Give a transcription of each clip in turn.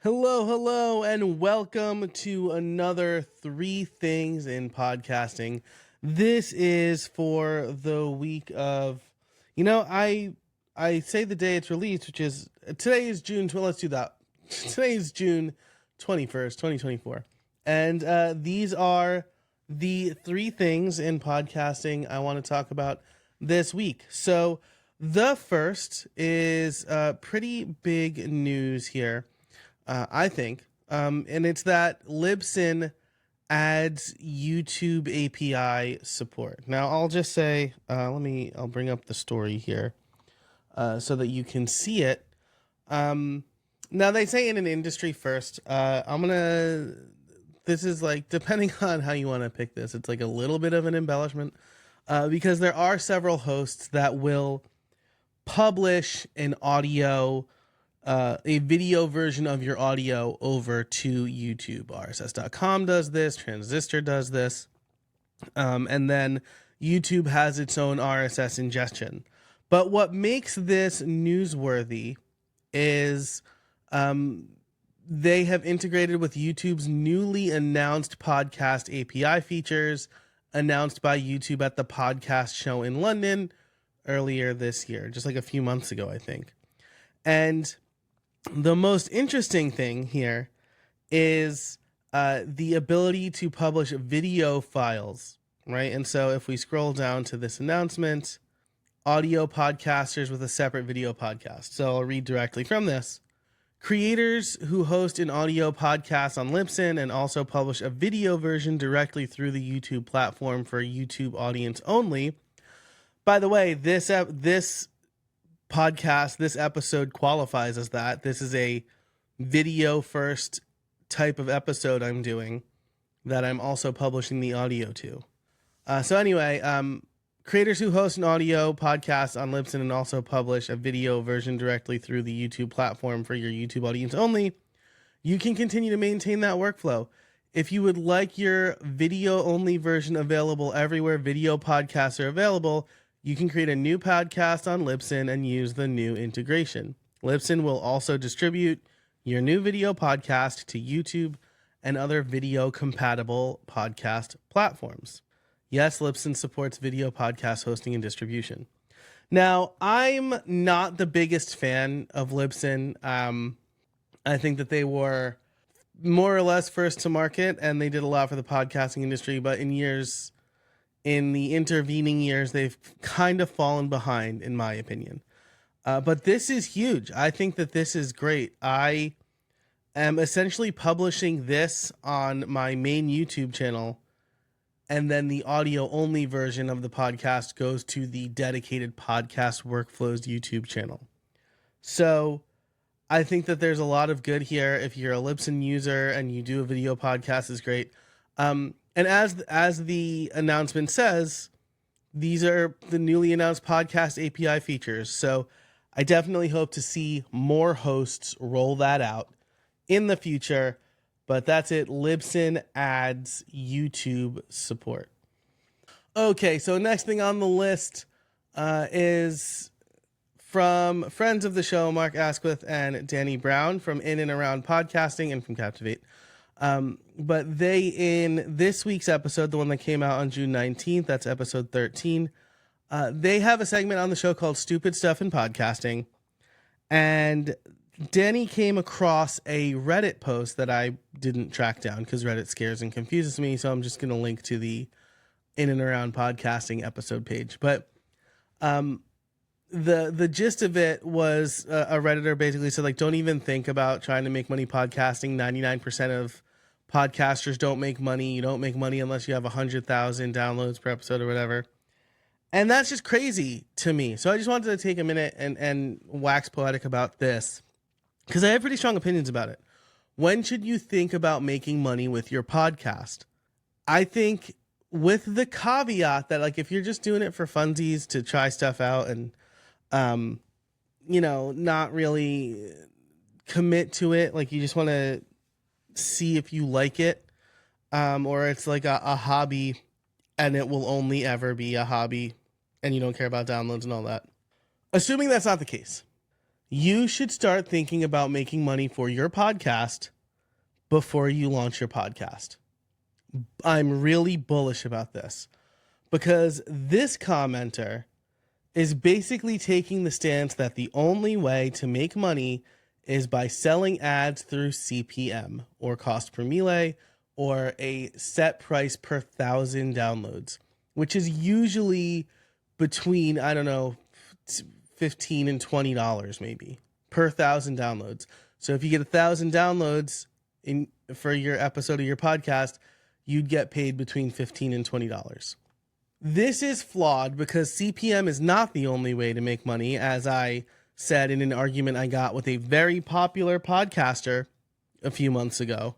Hello, and welcome to another Three Things in Podcasting. This is for the week of, I say the day it's released, which is today is June. Let's do that. Today is June 21st, 2024, and these are the three things in podcasting I want to talk about this week. So the first is pretty big news here. I think, and it's that Libsyn adds YouTube API support. Now, I'll just say, I'll bring up the story here so that you can see it. Now, they say in an industry first. This is like, depending on how you want to pick this, it's like a little bit of an embellishment because there are several hosts that will publish an audio a video version of your audio over to YouTube. RSS.com does this, Transistor does this, and then YouTube has its own RSS ingestion. But what makes this newsworthy is they have integrated with YouTube's newly announced podcast API features announced by YouTube at the podcast show in London earlier this year, just like a few months ago, I think. And the most interesting thing here is the ability to publish video files, right? And so if we scroll down to this announcement, audio podcasters with a separate video podcast. So I'll read directly from this. Creators who host an audio podcast on Libsyn and also publish a video version directly through the YouTube platform for YouTube audience only. By the way, this podcast, this episode qualifies as that. This is a video first type of episode I'm doing that I'm also publishing the audio to. So anyway, creators who host an audio podcast on Libsyn and also publish a video version directly through the YouTube platform for your YouTube audience only, you can continue to maintain that workflow. If you would like your video only version available everywhere video podcasts are available, you can create a new podcast on Libsyn and use the new integration. Libsyn will also distribute your new video podcast to YouTube and other video-compatible podcast platforms. Yes, Libsyn supports video podcast hosting and distribution. Now, I'm not the biggest fan of Libsyn. I think that they were more or less first to market, and they did a lot for the podcasting industry, but in the intervening years, they've kind of fallen behind, in my opinion. But this is huge. I think that this is great. I am essentially publishing this on my main YouTube channel, and then the audio-only version of the podcast goes to the dedicated Podcast Workflows YouTube channel. So I think that there's a lot of good here. If you're a Libsyn user and you do a video podcast, is great. And as the announcement says, these are the newly announced podcast API features. So I definitely hope to see more hosts roll that out in the future. But that's it. Libsyn adds YouTube support. Okay, so next thing on the list is from friends of the show, Mark Asquith and Danny Brown from In and Around Podcasting and from Captivate. But they, in this week's episode, the one that came out on June 19th, that's episode 13, they have a segment on the show called Stupid Stuff in Podcasting. And Danny came across a Reddit post that I didn't track down because Reddit scares and confuses me. So I'm just going to link to the In and Around Podcasting episode page. But the gist of it was a Redditor basically said, like, don't even think about trying to make money podcasting. 99% of podcasters don't make money. You don't make money unless you have 100,000 downloads per episode or whatever. And that's just crazy to me. So I just wanted to take a minute and wax poetic about this because I have pretty strong opinions about it. When should you think about making money with your podcast? I think with the caveat that, like, if you're just doing it for funsies to try stuff out and, not really commit to it, like you just want to see if you like it, or it's like a hobby and it will only ever be a hobby and you don't care about downloads and all that. Assuming that's not the case, You should start thinking about making money for your podcast before you launch your podcast. I'm really bullish about this because this commenter is basically taking the stance that the only way to make money is by selling ads through CPM, or cost per mille, or a set price per 1,000 downloads, which is usually between, I don't know, $15 and $20 maybe per 1,000 downloads. So if you get 1,000 downloads for your episode of your podcast, you'd get paid between $15 and $20. This is flawed because CPM is not the only way to make money, as I said in an argument I got with a very popular podcaster a few months ago.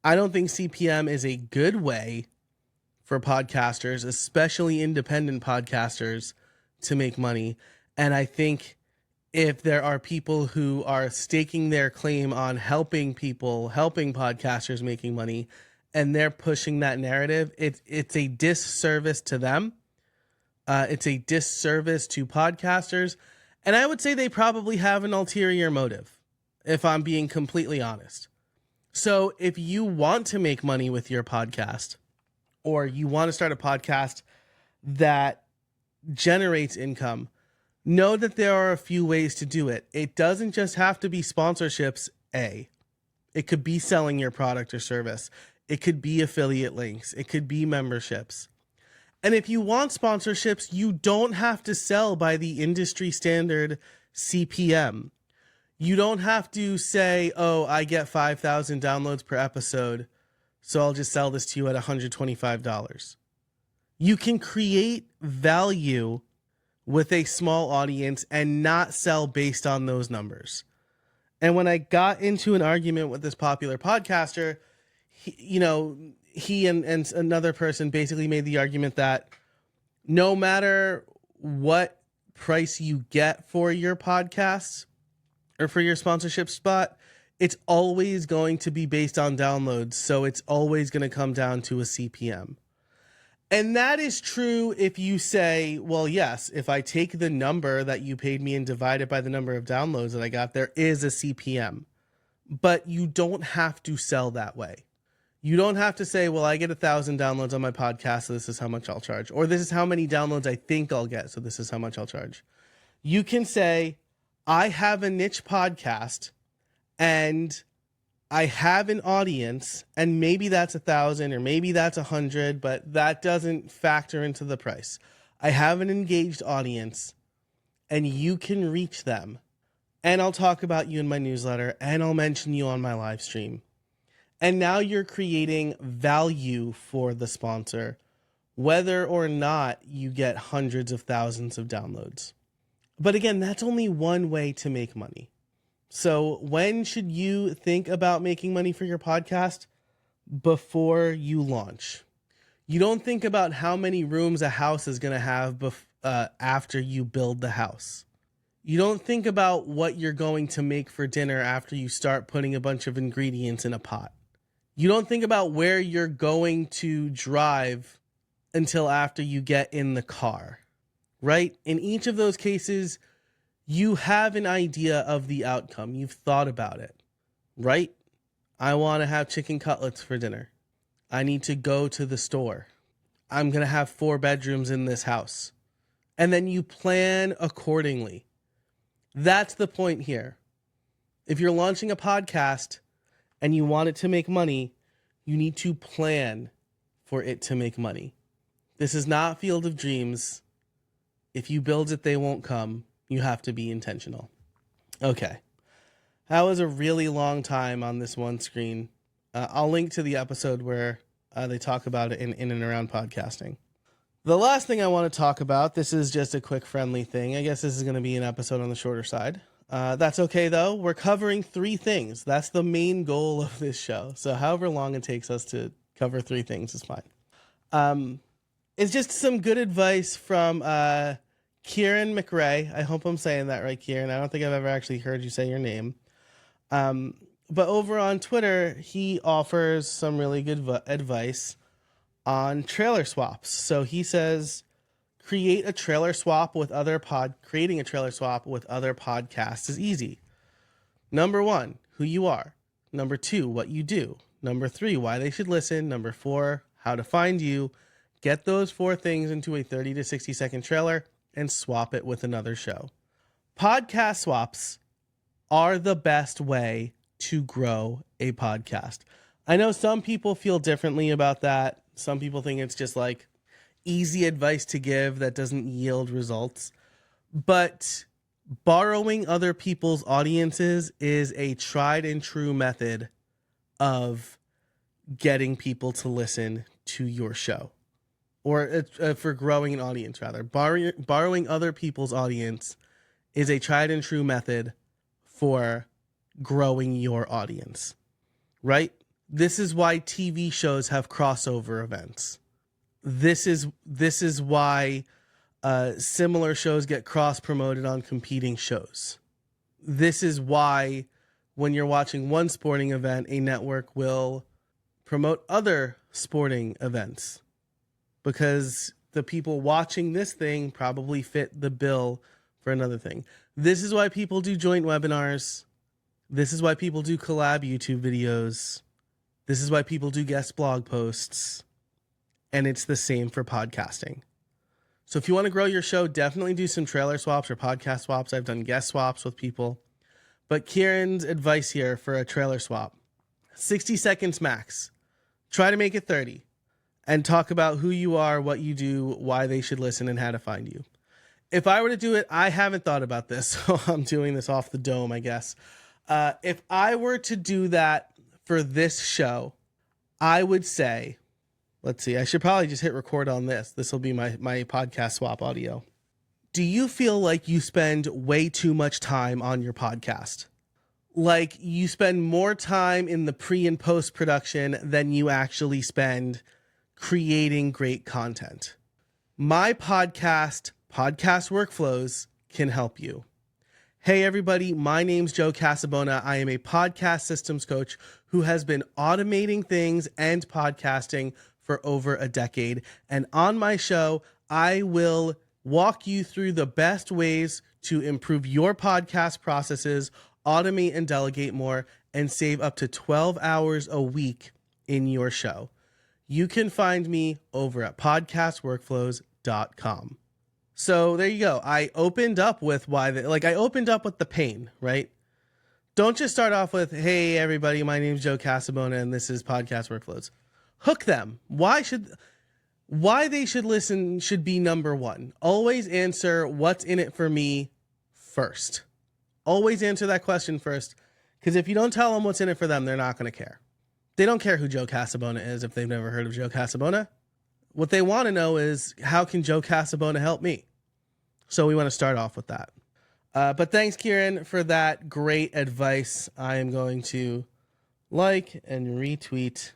I don't think CPM is a good way for podcasters, especially independent podcasters, to make money. And I think if there are people who are staking their claim on helping podcasters making money, and they're pushing that narrative, it's a disservice to them. It's a disservice to podcasters. And I would say they probably have an ulterior motive, if I'm being completely honest. So if you want to make money with your podcast, or you want to start a podcast that generates income, know that there are a few ways to do it. It doesn't just have to be sponsorships, It could be selling your product or service. It could be affiliate links. It could be memberships. And if you want sponsorships, you don't have to sell by the industry standard CPM. You don't have to say, oh, I get 5,000 downloads per episode, so I'll just sell this to you at $125. You can create value with a small audience and not sell based on those numbers. And when I got into an argument with this popular podcaster, he and another person basically made the argument that no matter what price you get for your podcast or for your sponsorship spot, it's always going to be based on downloads. So it's always going to come down to a CPM. And that is true if you say, well, yes, if I take the number that you paid me and divide it by the number of downloads that I got, there is a CPM. But you don't have to sell that way. You don't have to say, well, I get 1,000 downloads on my podcast, so this is how much I'll charge. Or this is how many downloads I think I'll get, so this is how much I'll charge. You can say, I have a niche podcast, and I have an audience, and maybe that's 1,000 or maybe that's 100, but that doesn't factor into the price. I have an engaged audience, and you can reach them. And I'll talk about you in my newsletter, and I'll mention you on my live stream. And now you're creating value for the sponsor, whether or not you get hundreds of thousands of downloads. But again, that's only one way to make money. So when should you think about making money for your podcast? Before you launch. You don't think about how many rooms a house is going to have after you build the house. You don't think about what you're going to make for dinner after you start putting a bunch of ingredients in a pot. You don't think about where you're going to drive until after you get in the car, right? In each of those cases, you have an idea of the outcome. You've thought about it, right? I want to have chicken cutlets for dinner. I need to go to the store. I'm going to have 4 bedrooms in this house. And then you plan accordingly. That's the point here. If you're launching a podcast and you want it to make money, you need to plan for it to make money. This is not Field of Dreams. If you build it, they won't come. You have to be intentional. Okay. That was a really long time on this one screen. I'll link to the episode where they talk about it in and around podcasting. The last thing I want to talk about, this is just a quick friendly thing. I guess this is going to be an episode on the shorter side. That's okay, though. We're covering 3 things. That's the main goal of this show. So however long it takes us to cover 3 things is fine. It's just some good advice from Kieran McRae. I hope I'm saying that right, Kieran. I don't think I've ever actually heard you say your name. But over on Twitter, he offers some really good advice on trailer swaps. So he says, creating a trailer swap with other podcasts is easy. Number 1, who you are. Number 2, what you do. Number 3, why they should listen. Number 4, how to find you. Get those 4 things into a 30 to 60 second trailer and swap it with another show. Podcast swaps are the best way to grow a podcast. I know some people feel differently about that. Some people think it's just like easy advice to give that doesn't yield results. But borrowing other people's audiences is a tried and true method of getting people to listen to your show, or for growing an audience, rather. Borrowing other people's audience is a tried and true method for growing your audience, right? This is why TV shows have crossover events. This is why similar shows get cross-promoted on competing shows. This is why when you're watching one sporting event, a network will promote other sporting events, because the people watching this thing probably fit the bill for another thing. This is why people do joint webinars. This is why people do collab YouTube videos. This is why people do guest blog posts. And it's the same for podcasting. So if you want to grow your show, definitely do some trailer swaps or podcast swaps. I've done guest swaps with people. But Kieran's advice here for a trailer swap: 60 seconds max. Try to make it 30. And talk about who you are, what you do, why they should listen, and how to find you. If I were to do it, I haven't thought about this, so I'm doing this off the dome, I guess. If I were to do that for this show, I would say, let's see, I should probably just hit record on this. This will be my podcast swap audio. Do you feel like you spend way too much time on your podcast? Like you spend more time in the pre and post production than you actually spend creating great content? My podcast Workflows, can help you. Hey everybody, my name's Joe Casabona. I am a podcast systems coach who has been automating things and podcasting for over a decade. And on my show, I will walk you through the best ways to improve your podcast processes, automate and delegate more, and save up to 12 hours a week in your show. You can find me over at podcastworkflows.com. So there you go. I opened up with I opened up with the pain, right? Don't just start off with, hey everybody, my name's Joe Casabona and this is Podcast Workflows. Hook them. Why they should listen should be number 1. Always answer what's in it for me first. Always answer that question first, because if you don't tell them what's in it for them, they're not going to care. They don't care who Joe Casabona is if they've never heard of Joe Casabona. What they want to know is, how can Joe Casabona help me? So we want to start off with that. But thanks, Kieran, for that great advice. I am going to like and retweet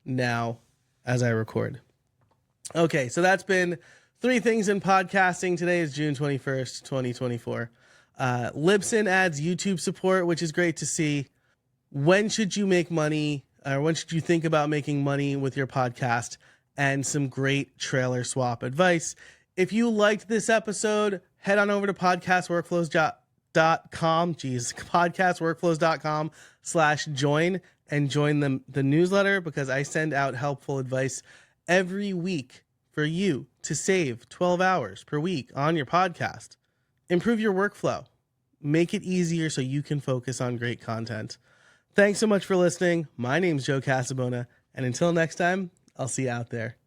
now as I record. Okay, so that's been 3 things in podcasting. Today is June 21st, 2024. Libsyn adds YouTube support, which is great to see. When should you make money, or when should you think about making money with your podcast? And some great trailer swap advice. If you liked this episode, head on over to podcastworkflows.com. podcastworkflows.com/join and join the newsletter, because I send out helpful advice every week for you to save 12 hours per week on your podcast. Improve your workflow. Make it easier so you can focus on great content. Thanks so much for listening. My name's Joe Casabona, and until next time, I'll see you out there.